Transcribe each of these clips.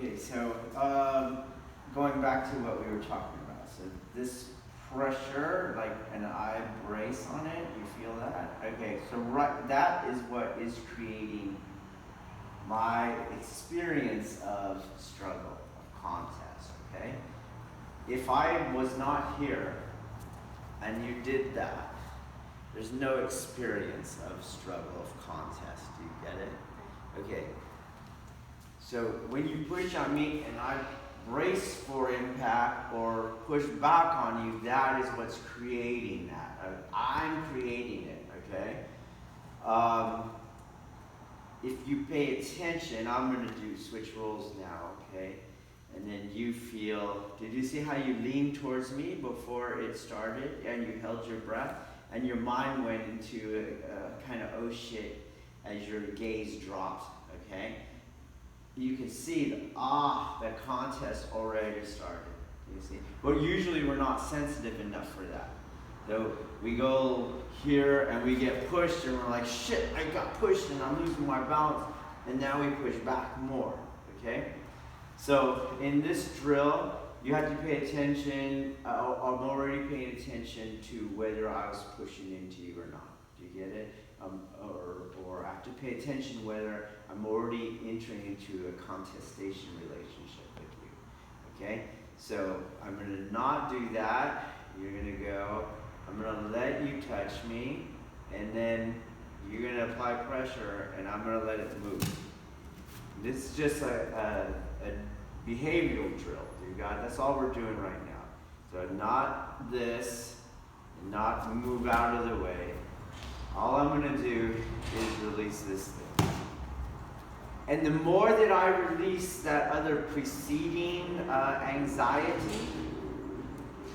Okay, so going back to what we were talking about. So this pressure, like an eye brace on it, you feel that? Okay, so that is what is creating my experience of struggle, of contest, okay? If I was not here and you did that, there's no experience of struggle, of contest. Do you get it? Okay. So when you push on me and I brace for impact or push back on you, that is what's creating that. I'm creating it, okay? If you pay attention, I'm going to switch roles now, okay? And then you feel, did you see how you leaned towards me before it started and you held your breath? And your mind went into a kind of oh shit as your gaze dropped, okay? You can see the contest already started, you see? But usually we're not sensitive enough for that. So we go here and we get pushed and we're like, shit, I got pushed and I'm losing my balance. And now we push back more, okay? So in this drill, you have to pay attention. I'm already paying attention to whether I was pushing into you or not. Do you get it? Or I have to pay attention whether I'm already entering into a contestation relationship with you. Okay? So I'm going to not do that. You're going to go, I'm going to let you touch me, and then you're going to apply pressure, and I'm going to let it move. This is just a behavioral drill. You got? That's all we're doing right now. So not this, not move out of the way. All I'm going to do is release this thing. And the more that I release that other preceding anxiety,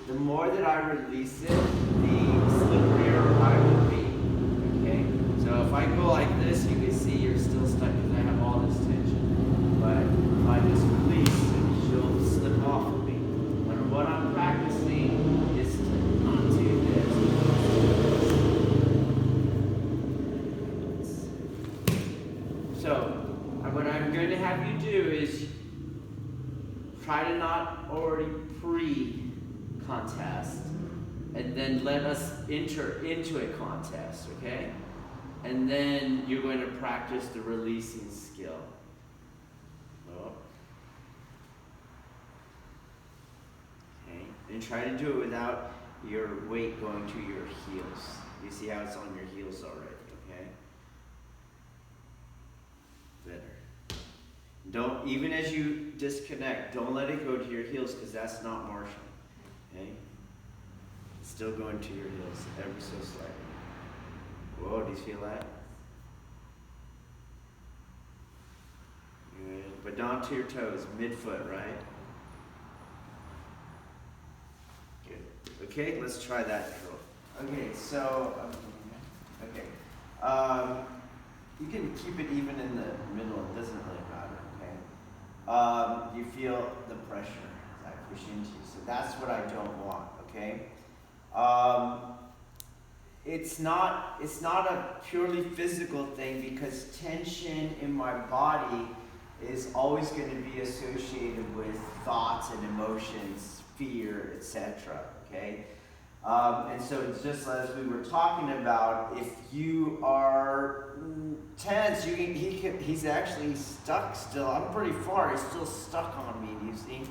the more that I release it, the slipperier I will be. Okay? So if I go like this, you can see you're still stuck because I have all this tension. But if I just release, she'll slip off of me. And what I'm practicing is to not do this. So, what I'm going to have you do is try to not already pre-contest, and then let us enter into a contest, okay? And then you're going to practice the releasing skill. And try to do it without your weight going to your heels. You see how it's on your heels already, okay? Better. Don't, even as you disconnect, don't let it go to your heels because that's not martial, okay? It's still going to your heels ever so slightly. Whoa, do you feel that? Good. But not to your toes, midfoot, right? Okay, let's try that drill. Okay, so, you can keep it even in the middle, it doesn't really matter, okay? You feel the pressure as I push into you, so that's what I don't want, okay? It's not a purely physical thing because tension in my body is always going to be associated with thoughts and emotions, fear, etc. Okay, and so it's just as we were talking about, if you are tense, he's actually stuck still. I'm pretty far. He's still stuck on me. You see,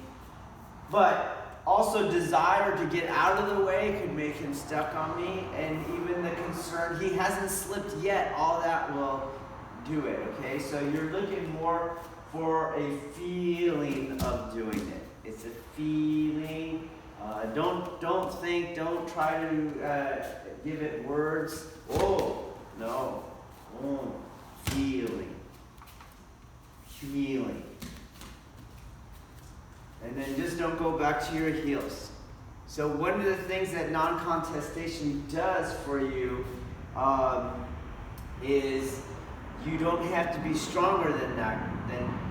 but also desire to get out of the way could make him stuck on me, and even the concern he hasn't slipped yet. All that will do it. Okay, so you're looking more for a feeling of doing it. It's a feeling. Don't think, don't try to give it words. Oh, no. Oh, feeling. And then just don't go back to your heels. So one of the things that non-contestation does for you is you don't have to be stronger than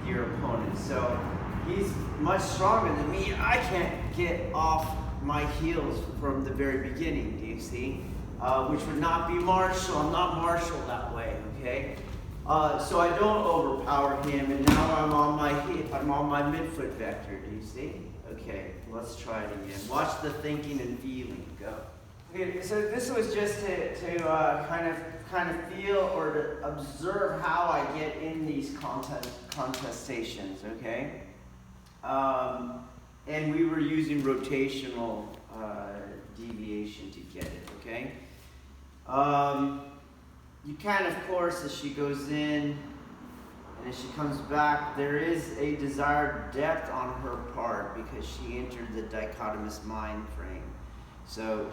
your opponent. So he's much stronger than me. I can't get off my heels from the very beginning, do you see? Which would not be martial. I'm not martial that way, okay? So I don't overpower him, and now I'm on my midfoot vector. Do you see? Okay, let's try it again. Watch the thinking and feeling. Go. Okay, so this was just to kind of feel or to observe how I get in these contestations. Okay. And we were using rotational deviation to get it. Okay. You can, of course, as she goes in and as she comes back, there is a desired depth on her part because she entered the dichotomous mind frame. So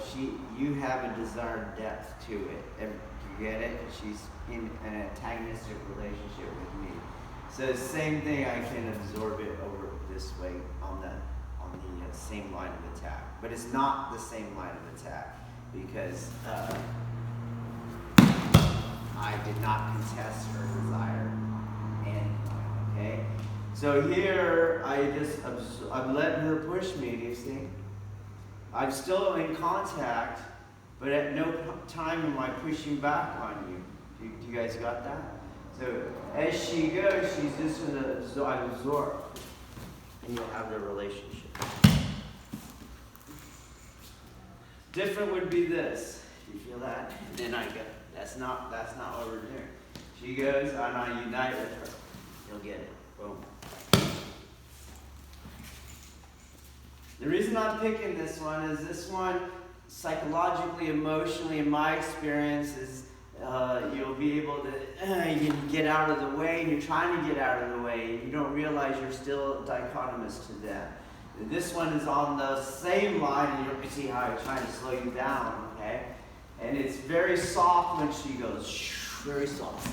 you have a desired depth to it. You get it? She's in an antagonistic relationship with me. So same thing, I can absorb it over this way on the same line of attack. But it's not the same line of attack because I did not contest her desire endpoint, okay? So here, I'm letting her push me, do you see? I'm still in contact, but at no time am I pushing back on you. Do you guys got that? So as she goes, she's just going to absorb, and you'll have the relationship. Different would be this. You feel that? And then I go. That's not what we're doing. She goes, and I unite with her. You'll get it. Boom. The reason I'm picking this one is this one, psychologically, emotionally, in my experience, is you'll be able to you get out of the way, and you're trying to get out of the way, and you don't realize you're still dichotomous to them. This one is on the same line, and you see how I'm trying to slow you down, okay? And it's very soft when she goes, very soft.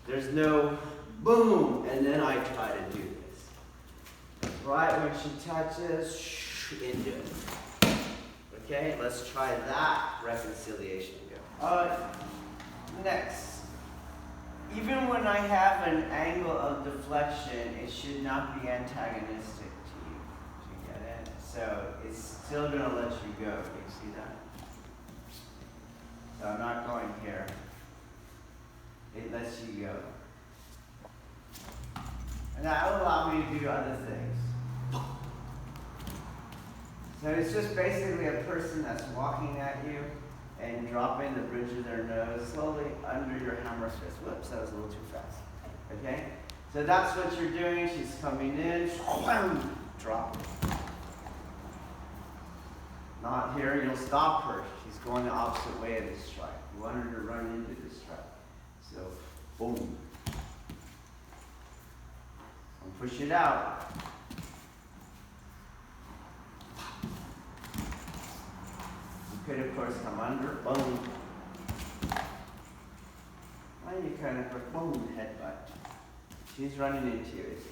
There's no boom, and then I try to do this. Right when she touches, into it. Okay, let's try that reconciliation. Go. Next. Even when I have an angle of deflection, it should not be antagonistic to you. Do you get it? So it's still going to let you go. Do you see that? So I'm not going here. It lets you go. And that will allow me to do other things. So it's just basically a person that's walking at you and dropping the bridge of their nose slowly under your hammer fist. Whoops, that was a little too fast. Okay? So that's what you're doing. She's coming in. Drop. Not here. You'll stop her. She's going the opposite way of this strike. You want her to run into this strike. So, boom. And push it out. Could of course come under, boom. And you kind of boom, headbutt. She's running into you at this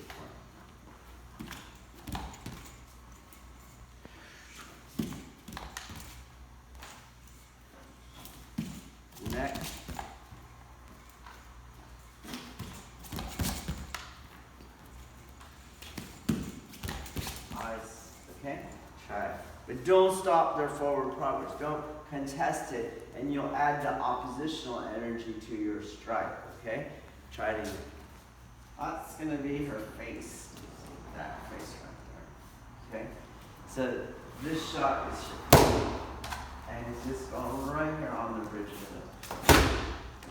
point. Next. Eyes, okay? Try it. But don't stop their forward progress. Don't contest it, and you'll add the oppositional energy to your strike, okay? Try it again. That's going to be her face. That face right there, okay? So this shot is and it's just going right here on the bridge of the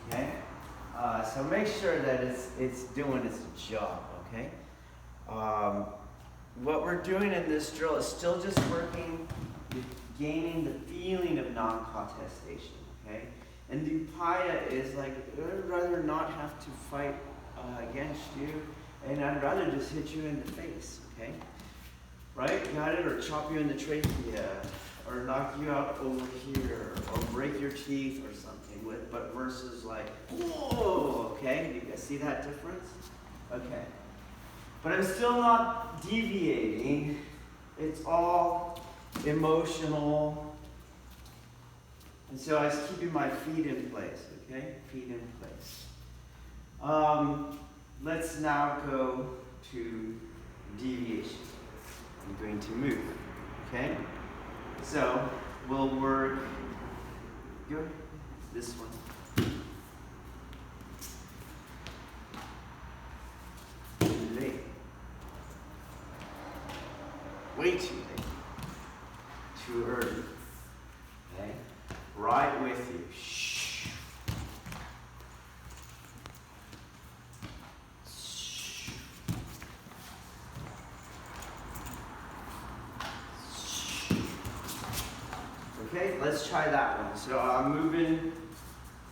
okay? So make sure that it's doing its job, okay? What we're doing in this drill is still just working with gaining the feeling of non-contestation, okay? And the upaya is like, I'd rather not have to fight against you, and I'd rather just hit you in the face, okay? Right? Got it? Or chop you in the trachea, or knock you out over here, or break your teeth or something, but versus like, whoa, okay? You guys see that difference? Okay. But I'm still not deviating. It's all emotional. And so I was keeping my feet in place, okay? Feet in place. Let's now go to deviation. I'm going to move, okay? So we'll work Good. This one. Too late. Way too late. Too early. Okay? Right with you. Shh. Shh. Shh. Okay, let's try that one. So I'm moving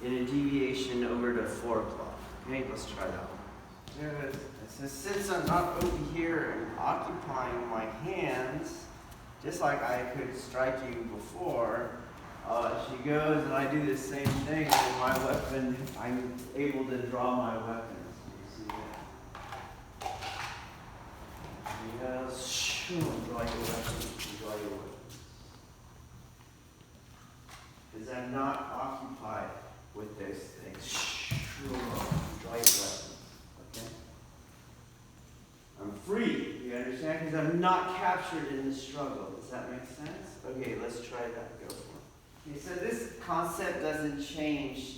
in a deviation over to 4 o'clock. Okay, let's try that one. Good. Since I'm not over here and occupying my hands, just like I could strike you before, she goes and I do the same thing with my weapon. I'm able to draw my weapons. You see that? She goes, shoo, draw your weapons. Draw your weapons. Because I'm not occupied with those things. Shoo, draw your weapons. Okay? I'm free. You understand? Because I'm not captured in the struggle. Does that make sense? Okay, let's try that. Go for it. Okay, so this concept doesn't change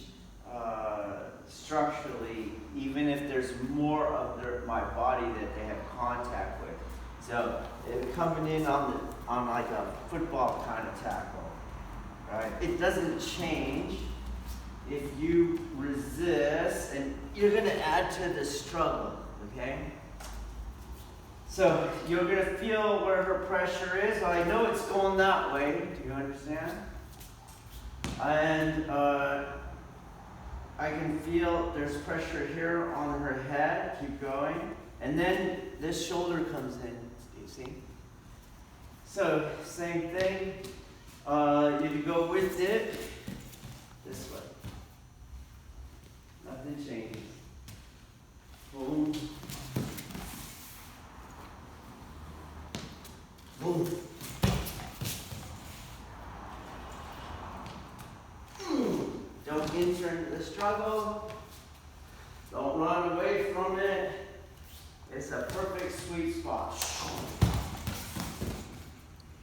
structurally, even if there's more of my body that they have contact with. So coming in on like a football kind of tackle, right? It doesn't change if you resist, and you're going to add to the struggle. Okay. So you're going to feel where her pressure is. Well, I know it's going that way. Do you understand? And I can feel there's pressure here on her head. Keep going. And then this shoulder comes in. Do you see? So same thing. You go with it this way. Nothing changes. Boom. Boom. Don't enter into the struggle. Don't run away from it. It's a perfect sweet spot.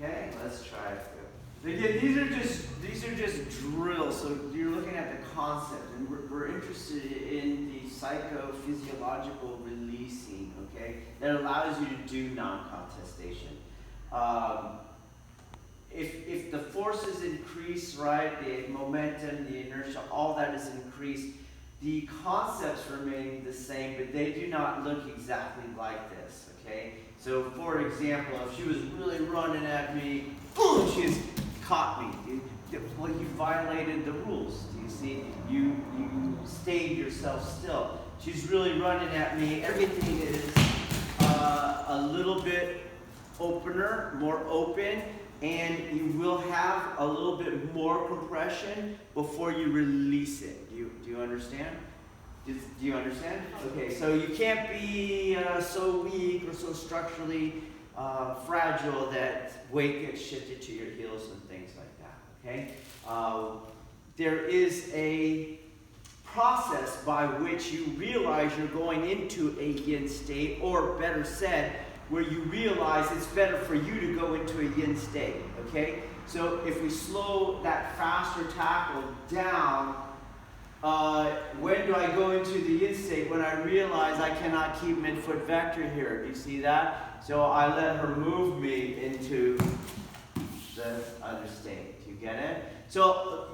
Okay, let's try it. Again, these are just drills. So you're looking at the concept, and we're interested in the psychophysiological releasing. Okay, that allows you to do non-contestation. If the forces increase, right, the momentum, the inertia, all that is increased, the concepts remain the same, but they do not look exactly like this, okay? So, for example, if she was really running at me, boom, she's caught me. Well, you violated the rules, do you see? You stayed yourself still. She's really running at me. Everything is a little bit opener, more open, and you will have a little bit more compression before you release it. Do you understand? Do you understand? Okay, so you can't be so weak or so structurally fragile that weight gets shifted to your heels and things like that, okay? There is a process by which you realize you're going into a yin state, or better said, where you realize it's better for you to go into a yin state, okay? So if we slow that faster tackle down, when do I go into the yin state? When I realize I cannot keep mid-foot vector here. Do you see that? So I let her move me into the other state. Do you get it? So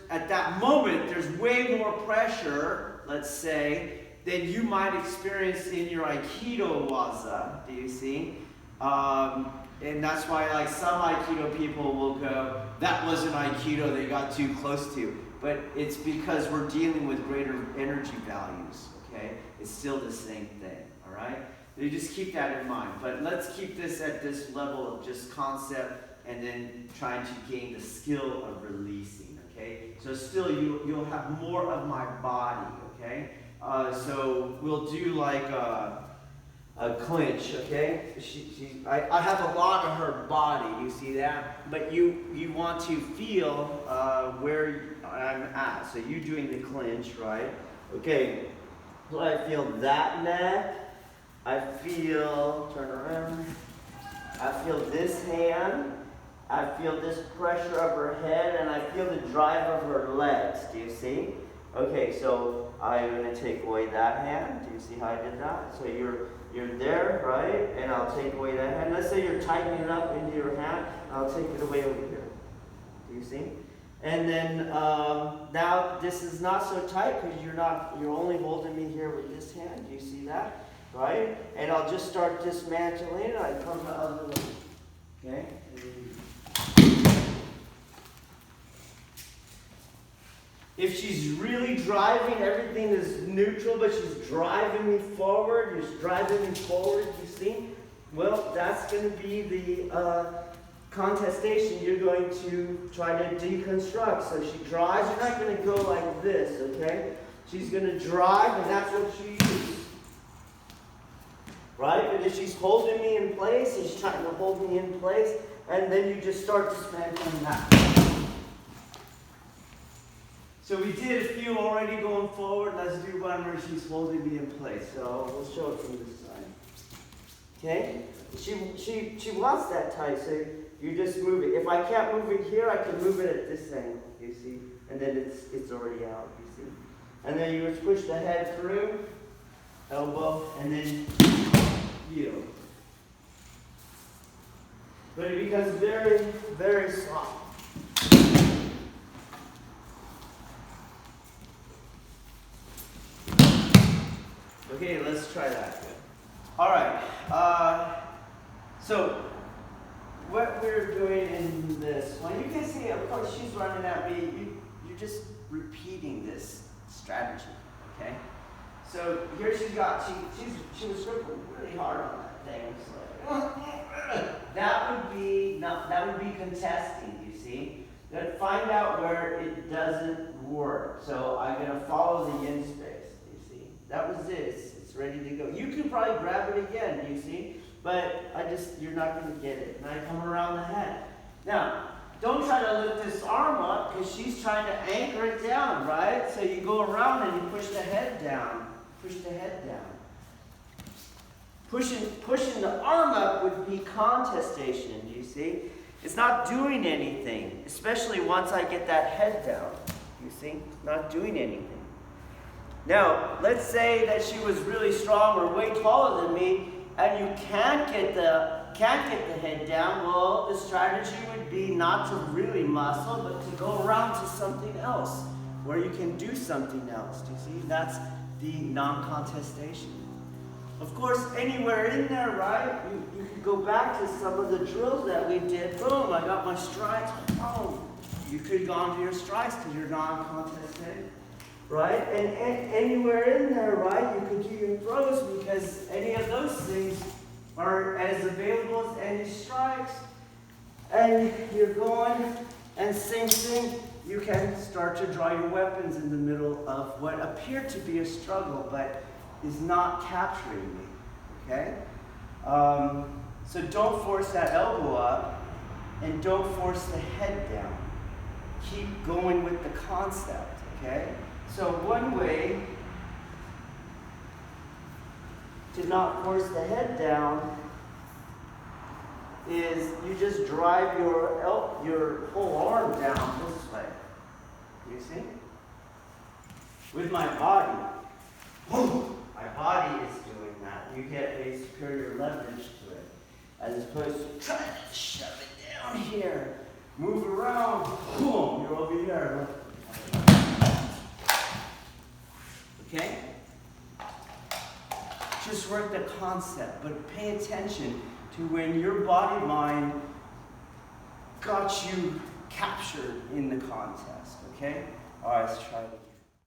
at that moment, there's way more pressure, let's say, than you might experience in your Aikido waza, do you see? And that's why like some Aikido people will go, that wasn't Aikido, they got too close to. But it's because we're dealing with greater energy values, okay? It's still the same thing, all right? You just keep that in mind. But let's keep this at this level of just concept and then trying to gain the skill of releasing, okay? So still you'll have more of my body, okay? So we'll do like a clinch, okay? I have a lot of her body, you see that? But you want to feel where I'm at. So you doing the clinch, right? Okay, so I feel that neck. I feel, turn around. I feel this hand. I feel this pressure of her head, and I feel the drive of her legs. Do you see? Okay, so I'm going to take away that hand. Do you see how I did that? So you're there, right? And I'll take away that hand. Let's say you're tightening it up into your hand. I'll take it away over here. Do you see? And then now this is not so tight because you're only holding me here with this hand. Do you see that? Right? And I'll just start dismantling it. I come the other way. Okay? If she's really driving, everything is neutral, but she's driving me forward, you see? Well, that's going to be the contestation you're going to try to deconstruct. So she drives, you're not going to go like this, okay? She's going to drive, and that's what she uses. Right? But if she's holding me in place, she's trying to hold me in place, and then you just start dismantling that. So we did a few already going forward. Let's do one where she's holding me in place. So we'll show it from this side. Okay? She wants that tight, so you just move it. If I can't move it here, I can move it at this angle, you see? And then it's already out, you see? And then you just push the head through, elbow, and then heel. But it becomes very, very soft. Okay, let's try that. All right. So what we're doing in this one, you can see, of course, she's running at me. You're just repeating this strategy. Okay. So here she was working really hard on that thing. So that would be contesting. You see. Then find out where it doesn't work. So I'm gonna follow the in space. That was it. It's ready to go. You can probably grab it again, you see? But you're not going to get it. And I come around the head. Now, don't try to lift this arm up because she's trying to anchor it down, right? So you go around and you push the head down. Push the head down. Pushing the arm up would be contestation, you see? It's not doing anything, especially once I get that head down. You see? It's not doing anything. Now, let's say that she was really strong or way taller than me, and you can't get the head down. Well, the strategy would be not to really muscle, but to go around to something else, where you can do something else. Do you see? That's the non-contestation. Of course, anywhere in there, right? You could go back to some of the drills that we did. Boom! I got my strikes. Boom! You could go on to your strikes because you're non-contested. Right? And anywhere in there, right, you could do your throws because any of those things are as available as any strikes. And you're going, and same thing, you can start to draw your weapons in the middle of what appeared to be a struggle, but is not capturing me, okay? So don't force that elbow up, and don't force the head down. Keep going with the concept, okay? So one way to not force the head down is you just drive your whole arm down this way. You see? With my body. My body is doing that. You get a superior leverage to it. As opposed to trying to shove it down here. Move around. Boom, you're over here. Okay? Just work the concept, but pay attention to when your body mind got you captured in the contest. Okay? All right, let's try it again.